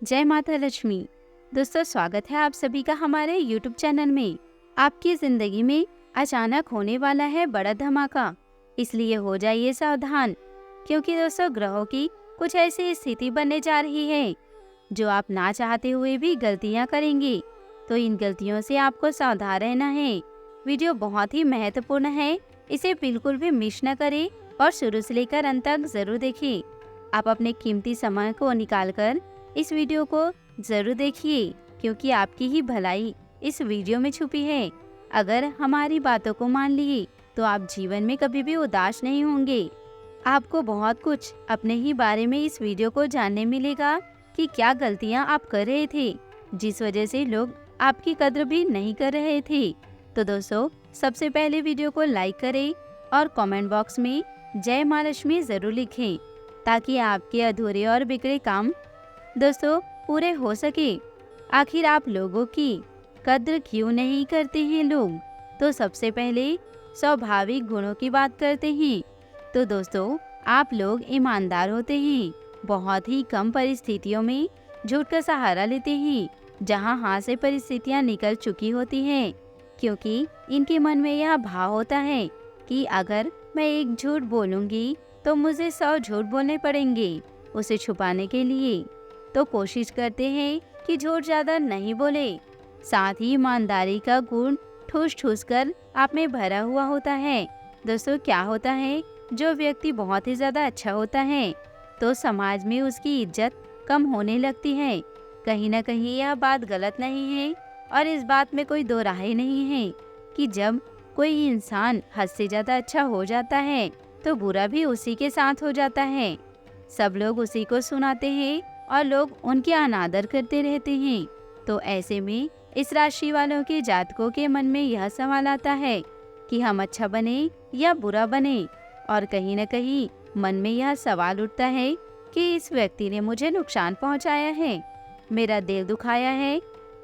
जय माता लक्ष्मी। दोस्तों, स्वागत है आप सभी का हमारे YouTube चैनल में। आपकी जिंदगी में अचानक होने वाला है बड़ा धमाका, इसलिए हो जाइए सावधान, क्योंकि दोस्तों ग्रहों की कुछ ऐसी स्थिति बनने जा रही है जो आप ना चाहते हुए भी गलतियां करेंगे। तो इन गलतियों से आपको सावधान रहना है। वीडियो बहुत ही महत्वपूर्ण है, इसे बिल्कुल भी मिस न करें और शुरू से लेकर अंत तक जरूर देखें। आप अपने कीमती समय को निकालकर इस वीडियो को जरूर देखिए, क्योंकि आपकी ही भलाई इस वीडियो में छुपी है। अगर हमारी बातों को मान लिए तो आप जीवन में कभी भी उदास नहीं होंगे। आपको बहुत कुछ अपने ही बारे में इस वीडियो को जानने मिलेगा कि क्या गलतियां आप कर रहे थे, जिस वजह से लोग आपकी कद्र भी नहीं कर रहे थे। तो दोस्तों, सबसे पहले वीडियो को लाइक करें और कमेंट बॉक्स में जय माँ लक्ष्मी जरूर लिखें, ताकि आपके अधूरे और बिगड़े काम दोस्तों पूरे हो सके। आखिर आप लोगों की कद्र क्यों नहीं करते हैं लोग? तो सबसे पहले स्वाभाविक गुणों की बात करते हैं। तो दोस्तों, आप लोग ईमानदार होते हैं, बहुत ही कम परिस्थितियों में झूठ का सहारा लेते हैं जहां हाथ से परिस्थितियां निकल चुकी होती हैं, क्योंकि इनके मन में यह भाव होता है कि अगर मैं एक झूठ बोलूंगी तो मुझे 100 झूठ बोलने पड़ेंगे उसे छुपाने के लिए। तो कोशिश करते हैं कि झूठ ज्यादा नहीं बोले। साथ ही ईमानदारी का गुण ठूस ठूस कर आप में भरा हुआ होता है। दोस्तों, क्या होता है, जो व्यक्ति बहुत ही ज्यादा अच्छा होता है तो समाज में उसकी इज्जत कम होने लगती है। कहीं ना कहीं यह बात गलत नहीं है, और इस बात में कोई दो राय नहीं है कि जब कोई इंसान हद से ज्यादा अच्छा हो जाता है तो बुरा भी उसी के साथ हो जाता है। सब लोग उसी को सुनाते हैं और लोग उनके अनादर करते रहते हैं। तो ऐसे में इस राशि वालों के जातकों के मन में यह सवाल आता है कि हम अच्छा बने या बुरा बने, और कहीं न कहीं मन में यह सवाल उठता है कि इस व्यक्ति ने मुझे नुकसान पहुंचाया है, मेरा दिल दुखाया है,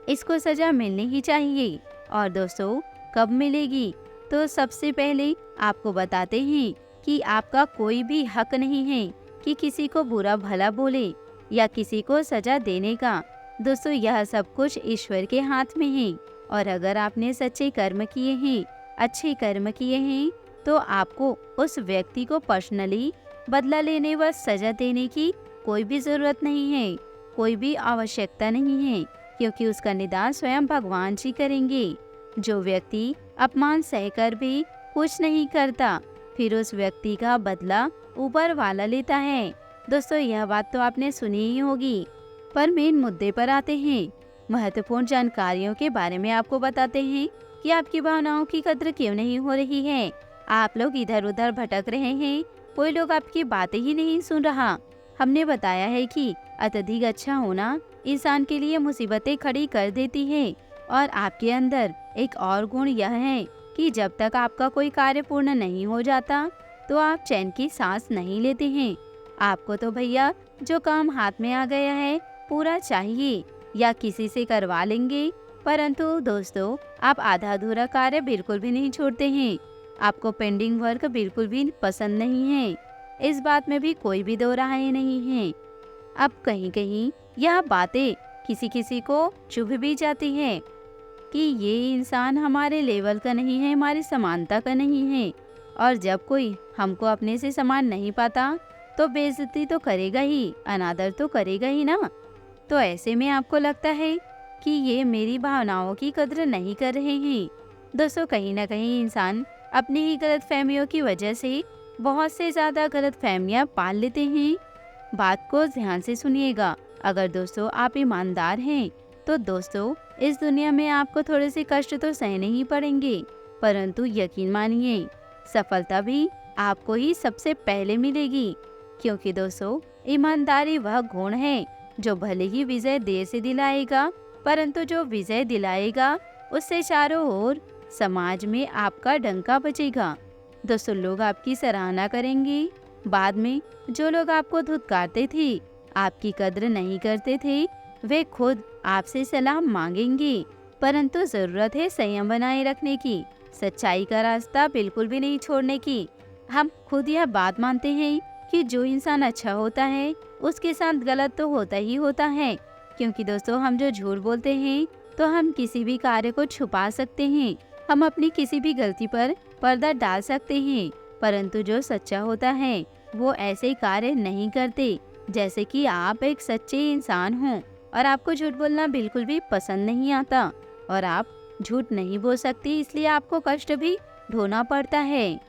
इसको सजा मिलनी ही चाहिए। और दोस्तों, कब मिलेगी? तो सबसे पहले आपको बताते हैं कि आपका कोई भी हक नहीं है कि किसी को बुरा भला बोले या किसी को सजा देने का। दोस्तों, यह सब कुछ ईश्वर के हाथ में है, और अगर आपने सच्चे कर्म किए हैं, अच्छे कर्म किए हैं, तो आपको उस व्यक्ति को पर्सनली बदला लेने व सजा देने की कोई भी जरूरत नहीं है, कोई भी आवश्यकता नहीं है, क्योंकि उसका निदान स्वयं भगवान जी करेंगे। जो व्यक्ति अपमान सहकर भी कुछ नहीं करता, फिर उस व्यक्ति का बदला ऊपर वाला लेता है। दोस्तों, यह बात तो आपने सुनी ही होगी। पर मेन मुद्दे पर आते हैं। महत्वपूर्ण जानकारियों के बारे में आपको बताते हैं कि आपकी भावनाओं की कद्र क्यों नहीं हो रही है। आप लोग इधर उधर भटक रहे हैं, कोई लोग आपकी बातें ही नहीं सुन रहा। हमने बताया है कि अत्यधिक अच्छा होना इंसान के लिए मुसीबतें खड़ी कर देती है, और आपके अंदर एक और गुण यह है कि जब तक आपका कोई कार्य पूर्ण नहीं हो जाता तो आप चैन की सांस नहीं लेते हैं। आपको तो भैया जो काम हाथ में आ गया है पूरा चाहिए, या किसी से करवा लेंगे। परंतु दोस्तों, आप आधा अधूरा कार्य बिल्कुल भी नहीं छोड़ते हैं। आपको पेंडिंग वर्क बिल्कुल भी पसंद नहीं है, इस बात में भी कोई भी दो राय नहीं है। अब कहीं कहीं यह बातें किसी किसी को चुभ भी जाती है कि ये इंसान हमारे लेवल का नहीं है, हमारी समानता का नहीं है, और जब कोई हमको अपने से समान नहीं पाता तो बेइज्जती तो करेगा ही, अनादर तो करेगा ही ना। तो ऐसे में आपको लगता है कि ये मेरी भावनाओं की कद्र नहीं कर रहे हैं। दोस्तों, कहीं ना कहीं इंसान अपनी ही गलतफहमियों की वजह से बहुत से ज्यादा गलतफहमियां पाल लेते हैं। बात को ध्यान से सुनिएगा। अगर दोस्तों आप ईमानदार हैं तो दोस्तों इस दुनिया में आपको थोड़े से कष्ट तो सहने ही पड़ेंगे, परंतु यकीन मानिए सफलता भी आपको ही सबसे पहले मिलेगी। क्योंकि दोस्तों, ईमानदारी वह गुण है जो भले ही विजय देर से दिलाएगा, परंतु जो विजय दिलाएगा उससे चारों ओर समाज में आपका डंका बजेगा। दोस्तों, लोग आपकी सराहना करेंगे। बाद में जो लोग आपको धुतकारते थे, आपकी कद्र नहीं करते थे, वे खुद आपसे सलाह मांगेंगे। परंतु जरूरत है संयम बनाए रखने की, सच्चाई का रास्ता बिल्कुल भी नहीं छोड़ने की। हम खुद यह बात मानते हैं कि जो इंसान अच्छा होता है उसके साथ गलत तो होता ही होता है, क्योंकि दोस्तों हम जो झूठ बोलते हैं तो हम किसी भी कार्य को छुपा सकते हैं, हम अपनी किसी भी गलती पर पर्दा डाल सकते हैं, परंतु जो सच्चा होता है वो ऐसे कार्य नहीं करते। जैसे कि आप एक सच्चे इंसान हों और आपको झूठ बोलना बिल्कुल भी पसंद नहीं आता और आप झूठ नहीं बोल सकते, इसलिए आपको कष्ट भी ढोना पड़ता है।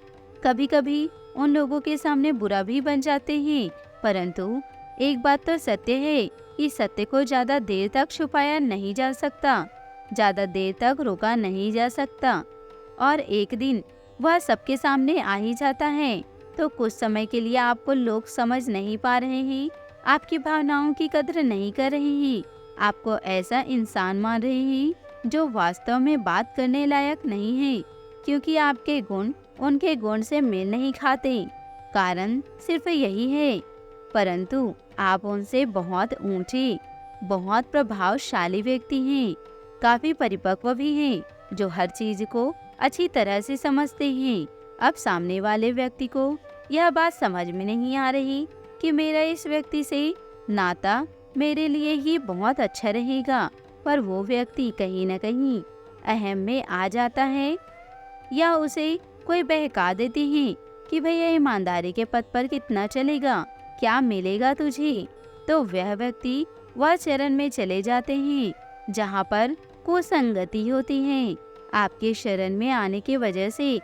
कभी कभी उन लोगों के सामने बुरा भी बन जाते हैं, परंतु एक बात तो सत्य है कि सत्य को ज्यादा देर तक छुपाया नहीं जा सकता, ज्यादा देर तक रोका नहीं जा सकता और एक दिन वह सबके सामने आ ही जाता है। तो कुछ समय के लिए आपको लोग समझ नहीं पा रहे हैं, आपकी भावनाओं की कद्र नहीं कर रहे हैं, आपको ऐसा इंसान मान रहे हैं जो वास्तव में बात करने लायक नहीं है, क्योंकि आपके गुण उनके गुण से मेल नहीं खाते। कारण सिर्फ यही है, परंतु आप उनसे बहुत ऊंचे, बहुत प्रभावशाली व्यक्ति हैं, काफी परिपक्व भी हैं, जो हर चीज को अच्छी तरह से समझते हैं। अब सामने वाले व्यक्ति को यह बात समझ में नहीं आ रही कि मेरा इस व्यक्ति से नाता मेरे लिए ही बहुत अच्छा रहेगा, पर वो व्यक्ति कहीं न कहीं अहम में आ जाता है या उसे कोई बहका देते हैं कि भैया ईमानदारी के पथ पर कितना चलेगा, क्या मिलेगा तुझे। तो वह व्यक्ति वह चरण में चले जाते हैं जहाँ पर कुसंगति होती है। आपके शरण में आने की वजह से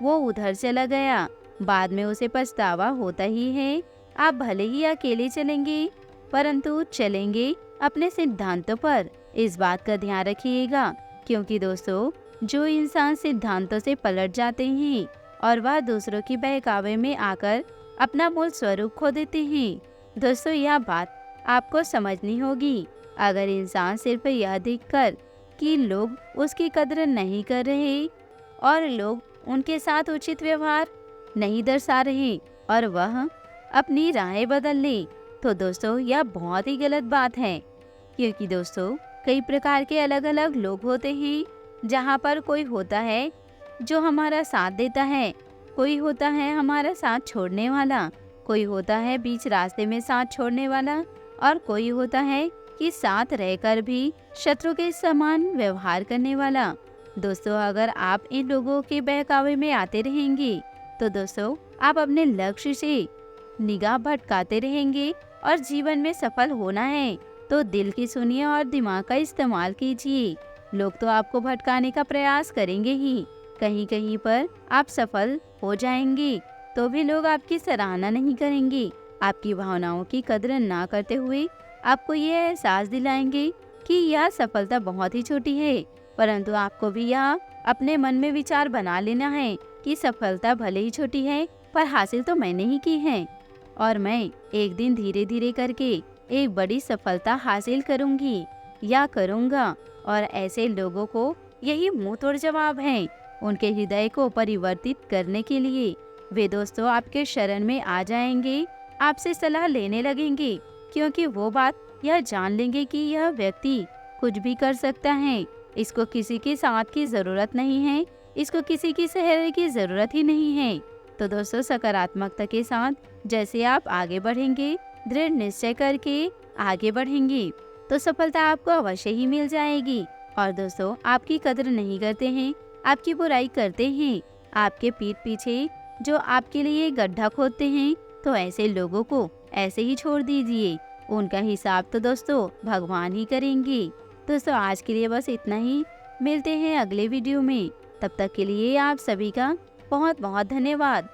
वो उधर चला गया, बाद में उसे पछतावा होता ही है। आप भले ही अकेले चलेंगे, परंतु चलेंगे अपने सिद्धांतों पर, इस बात का ध्यान रखिएगा। क्योंकि दोस्तों जो इंसान सिद्धांतों से पलट जाते हैं और वह दूसरों की बहकावे में आकर अपना मूल स्वरूप खो देते हैं। दोस्तों यह बात आपको समझनी होगी। अगर इंसान सिर्फ यह देखकर कि लोग उसकी कद्र नहीं कर रहे और लोग उनके साथ उचित व्यवहार नहीं दर्शा रहे और वह अपनी राहें बदल ले, तो दोस्तों यह बहुत ही गलत बात है। क्योंकि दोस्तों कई प्रकार के अलग अलग लोग होते हैं, जहाँ पर कोई होता है जो हमारा साथ देता है, कोई होता है हमारा साथ छोड़ने वाला, कोई होता है बीच रास्ते में साथ छोड़ने वाला और कोई होता है कि साथ रहकर भी शत्रु के समान व्यवहार करने वाला। दोस्तों अगर आप इन लोगों के बहकावे में आते रहेंगे तो दोस्तों आप अपने लक्ष्य से निगाह भटकाते रहेंगे और जीवन में सफल होना है तो दिल की सुनिए और दिमाग का इस्तेमाल कीजिए। लोग तो आपको भटकाने का प्रयास करेंगे ही, कहीं कहीं पर आप सफल हो जाएंगे तो भी लोग आपकी सराहना नहीं करेंगे, आपकी भावनाओं की कद्र ना करते हुए आपको ये एहसास दिलाएंगे कि यह सफलता बहुत ही छोटी है। परंतु आपको भी यह अपने मन में विचार बना लेना है कि सफलता भले ही छोटी है पर हासिल तो मैंने ही की है और मैं एक दिन धीरे धीरे करके एक बड़ी सफलता हासिल करूंगी या करूंगा। और ऐसे लोगों को यही मुंह तोड़ जवाब है उनके हृदय को परिवर्तित करने के लिए। वे दोस्तों आपके शरण में आ जाएंगे, आपसे सलाह लेने लगेंगे, क्योंकि वो बात यह जान लेंगे कि यह व्यक्ति कुछ भी कर सकता है, इसको किसी के साथ की जरूरत नहीं है, इसको किसी की सहायता की जरूरत ही नहीं है। तो दोस्तों सकारात्मकता के साथ जैसे आप आगे बढ़ेंगे, दृढ़ निश्चय करके आगे बढ़ेंगे तो सफलता आपको अवश्य ही मिल जाएगी। और दोस्तों आपकी कद्र नहीं करते हैं, आपकी बुराई करते हैं, आपके पीठ पीछे जो आपके लिए गड्ढा खोदते हैं, तो ऐसे लोगों को ऐसे ही छोड़ दीजिए, उनका हिसाब तो दोस्तों भगवान ही करेंगे। दोस्तों आज के लिए बस इतना ही, मिलते हैं अगले वीडियो में, तब तक के लिए आप सभी का बहुत बहुत धन्यवाद।